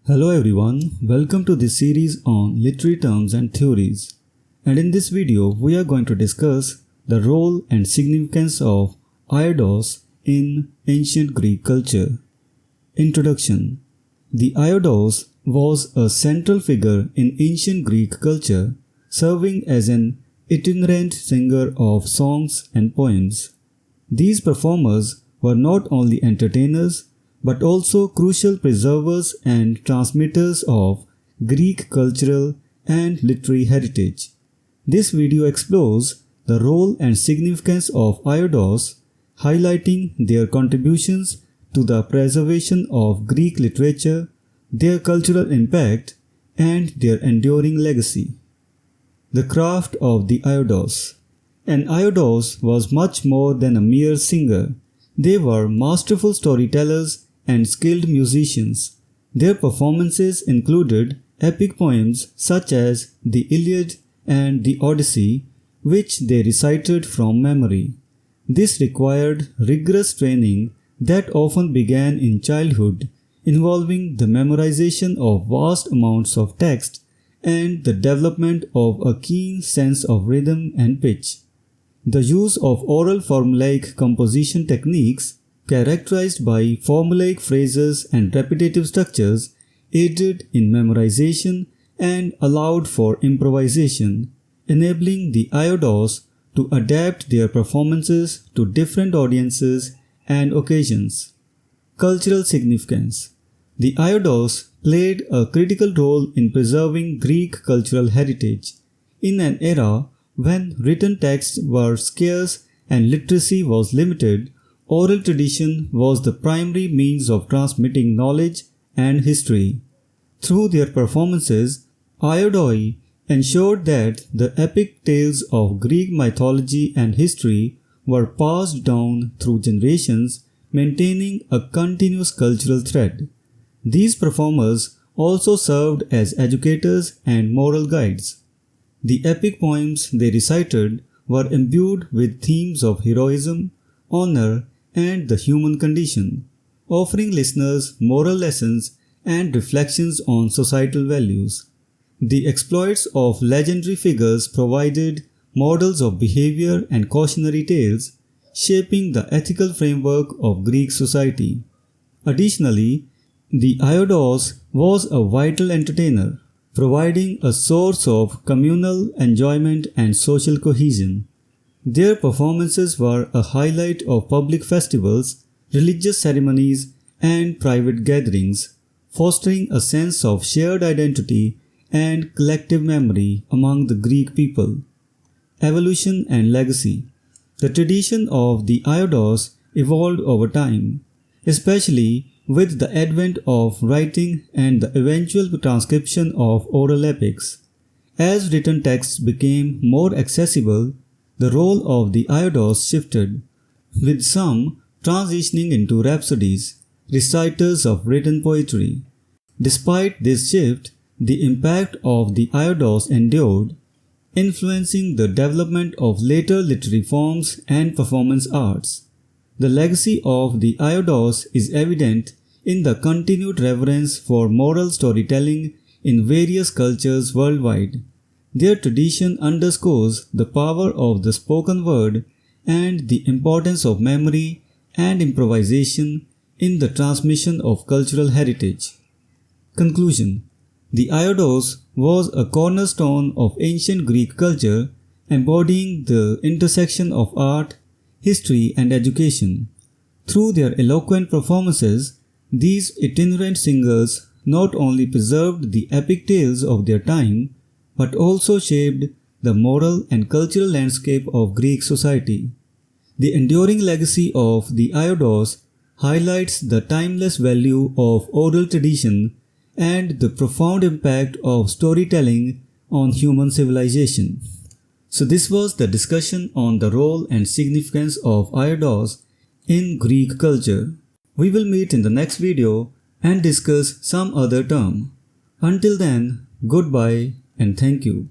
Hello everyone, welcome to this series on literary terms and theories. And in this video, we are going to discuss the role and significance of Aiodos in ancient Greek culture. Introduction. The Aiodos was a central figure in ancient Greek culture, serving as an itinerant singer of songs and poems. These performers were not only entertainers but also crucial preservers and transmitters of Greek cultural and literary heritage. This video explores the role and significance of Aiodos, highlighting their contributions to the preservation of Greek literature, their cultural impact, and their enduring legacy. The craft of the Aiodos. An Aiodos was much more than a mere singer. They were masterful storytellers and skilled musicians. Their performances included epic poems such as the Iliad and the Odyssey, which they recited from memory. This required rigorous training that often began in childhood, involving the memorization of vast amounts of text and the development of a keen sense of rhythm and pitch. The use of oral formulaic composition techniques, characterized by formulaic phrases and repetitive structures, aided in memorization and allowed for improvisation, enabling the Aiodos to adapt their performances to different audiences and occasions. Cultural significance. The Aiodos played a critical role in preserving Greek cultural heritage. In an era when written texts were scarce and literacy was limited, oral tradition was the primary means of transmitting knowledge and history. Through their performances, Aiodoi ensured that the epic tales of Greek mythology and history were passed down through generations, maintaining a continuous cultural thread. These performers also served as educators and moral guides. The epic poems they recited were imbued with themes of heroism, honor, and the human condition, offering listeners moral lessons and reflections on societal values. The exploits of legendary figures provided models of behavior and cautionary tales, shaping the ethical framework of Greek society. Additionally, the Aiodos was a vital entertainer, providing a source of communal enjoyment and social cohesion. Their performances were a highlight of public festivals, religious ceremonies, and private gatherings, fostering a sense of shared identity and collective memory among the Greek people. Evolution and legacy. The tradition of the Aiodos evolved over time, especially with the advent of writing and the eventual transcription of oral epics. As written texts became more accessible, the role of the Aiodos shifted, with some transitioning into rhapsodies, reciters of written poetry. Despite this shift, the impact of the Aiodos endured, influencing the development of later literary forms and performance arts. The legacy of the Aiodos is evident in the continued reverence for moral storytelling in various cultures worldwide. Their tradition underscores the power of the spoken word and the importance of memory and improvisation in the transmission of cultural heritage. Conclusion. The Aiodos was a cornerstone of ancient Greek culture, embodying the intersection of art, history, and education. Through their eloquent performances, these itinerant singers not only preserved the epic tales of their time, but also shaped the moral and cultural landscape of Greek society. The enduring legacy of the Aiodos highlights the timeless value of oral tradition and the profound impact of storytelling on human civilization. So this was the discussion on the role and significance of Aiodos in Greek culture. We will meet in the next video and discuss some other term. Until then, goodbye and thank you.